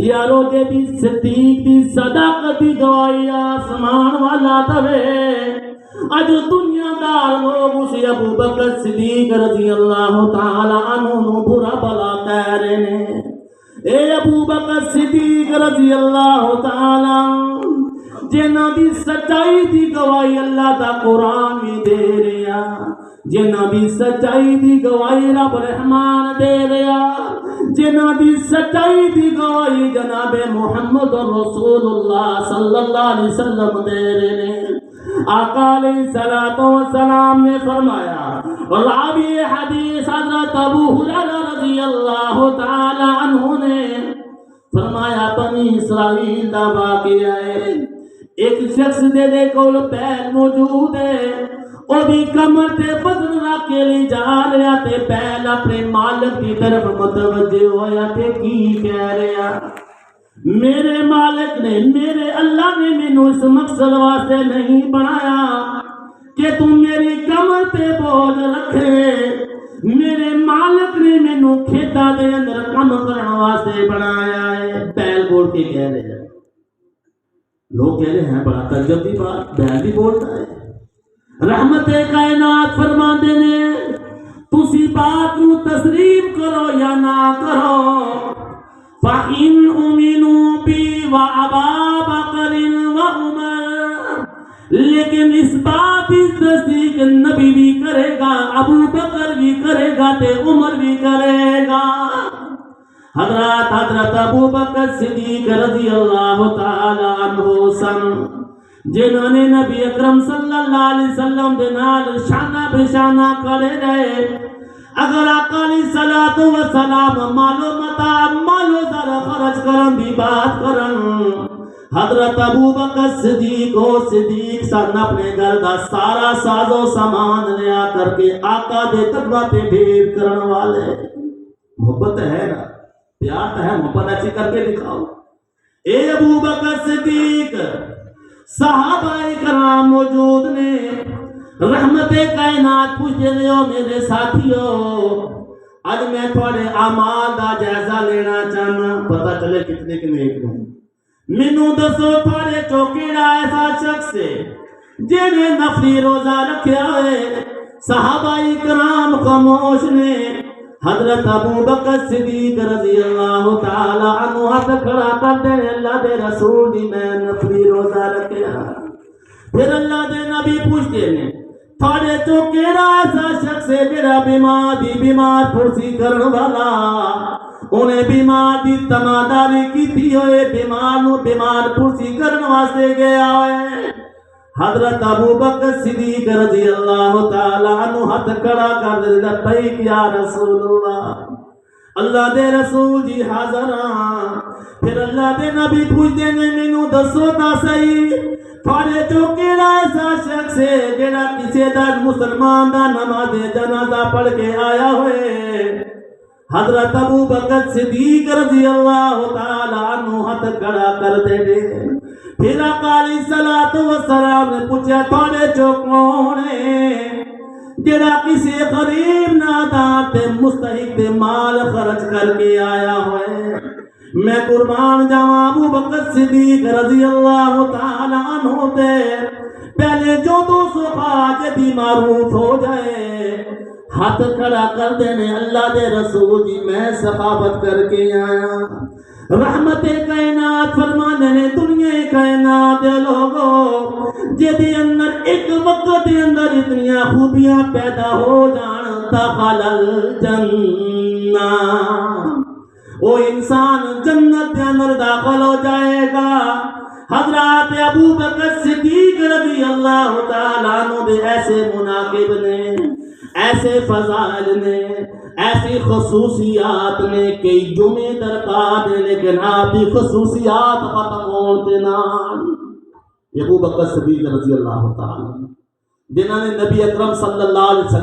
یارو جے دی صدیق دی صداقت دی گواہی آسمان والا دوے اج دنیا دار لوگ اسی ابو بکر صدیق رضی اللہ تعالی عنہ نو برا بلا کہہ رہے نے. اے ابو بکر صدیق رضی اللہ تعالی جنہاں دی سچائی دی گواہی اللہ دا قرآن بھی دے رہا, جنہاں دی سچائی دی گواہی رب رحمان دے رہا, جنہاں دی سچائی دی گواہی جناب محمد رسول اللہ صلی اللہ علیہ وسلم دے رہے ہیں. آقا علیہ السلام نے فرمایا, راوی حدیث حضرت ابو ہریرہ رضی اللہ تعالی عنہ نے فرمایا, بنی اسرائیل دا واقعہ ہے. ایک شخص دے کول بیل موجود ہے, او بھی کمر تے وزن رکھ کے لے جا رہا تے بیل اپنے مالک کی طرف متوجہ ہویا تے کی کہہ رہا, میرے مالک نے, میرے اللہ نے مینوں اس مقصد واسطے نہیں بنایا کہ تم میری کمر تے بوجھ رکھے, میرے مالک نے مینوں کھیتاں دے اندر کام کرن واسطے بنایا ہے. بیل بول کے کہہ رہے ہیں, لوگ کہہ رہے ہیں بڑا تعجب دی بات, بیل بھی بولتا ہے. رحمت کائنات فرماندے نے, تسی بات نو تسلیم کرو یا نہ کرو, فَإِنْ أُمِنُوا بِي وَأَبَا بَكْرٍ وَعُمَرٍ, لیکن اس بات کی تصدیق نبی بھی کرے گا, ابو بکر بھی کرے گا تے عمر بھی کرے گا. حضرت ابو بکر صدیق رضی اللہ تعالی عنہ سن, جنہوں نے نبی اکرم صلی اللہ علیہ وسلم دے نال شانہ بشانہ کھڑے رہے. اگر آقا علیہ السلام مالو متا مالو زر خرچ کرن دی بات کرن, حضرت ابو بکر صدیق سن اپنے گھر دا سارا ساز و سامان لیا کر کے آقا دے قدمہ پہ بھیٹ کرن والے. محبت ہے نا, پیار ہے, محبت ایسی کر کے دکھاؤ. اے ابو بکر صدیق, صحابہ کرام موجود نے, رحمت کائنات پوچھتے رہے ہو میرے ساتھیو, آج میں تھوڑے اعمال دا جائزہ لینا چاہنا, پتہ چلے کتنے کے نیک ہیں. مینوں دسو تھوڑے چوکیڑا ایسا شخص ہے جنہیں نفلی روزہ رکھیا ہے. صحابہ کرام خاموش نے. حضرت ابو بکر صدیق رضی اللہ تعالی عنہ ہاتھ کھڑا کر دے, اللہ دے رسول دی میں نفلی روزہ رکھیا. پھر اللہ دے نبی پوچھتے ہیں, تھوڑے چو کیڑا ایسا شخص ہے جڑا بیمار پرسی کرن والا, انہیں بیمار دی تماداری کیتی ہوئے, بیمار پرسی کرن واسطے گیا ہوئے. حضرت ابو بکر صدیق رضی اللہ تعالی عنہ ہاتھ کھڑا کر دے, لبیک یا رسول اللہ, اللہ دے رسول جی حاضر ہاں. پھر اللہ دے نبی پوچھتے ہیں, مینوں دسو تا صحیح تھوڑے چو کیڑا ایسا شخص ہے جڑا کسی دا مسلمان دا نماز جنازہ پڑھ کے آیا ہوئے. حضرت ابو بکر صدیق رضی اللہ تعالی عنہ ہاتھ کھڑا کر دے. پھر آقا علیہ السلام نے پوچھا, تھوڑے چو کون ہے جڑا کسی غریب نادار تے مستحق تے مال خرچ کر کے آیا ہوئے. میں قربان جاواں ابو بکر صدیق رضی اللہ تعالی عنہ تے پہلے جو دو صحابہ جدی معروف ہو جائے ہاتھ کھڑا کر دینے, اللہ دے رسول جی میں ثقافت کر کے آیا. رحمت کائنات فرمانے نے, دنیا کائنات دے لوگو جدی اندر ایک وقت دے اندر اتنی خوبیاں پیدا ہو جان, دخل الجنہ, وہ انسان جنت کے اندر داخل ہو جائے گا. حضرات ابو بکر صدیق رضی اللہ تعالیٰ عنہ دے ایسے مناقب نے, ایسے فضائل نے, ایسی خصوصیات نے, کئی جمعے درکار نے, لیکن آپ کی خصوصیات ختم ہوتے نال. ابو بکر صدیق رضی اللہ تعالیٰ جنہوں نے نبی اکرم صلی اللہ علیہ وسلم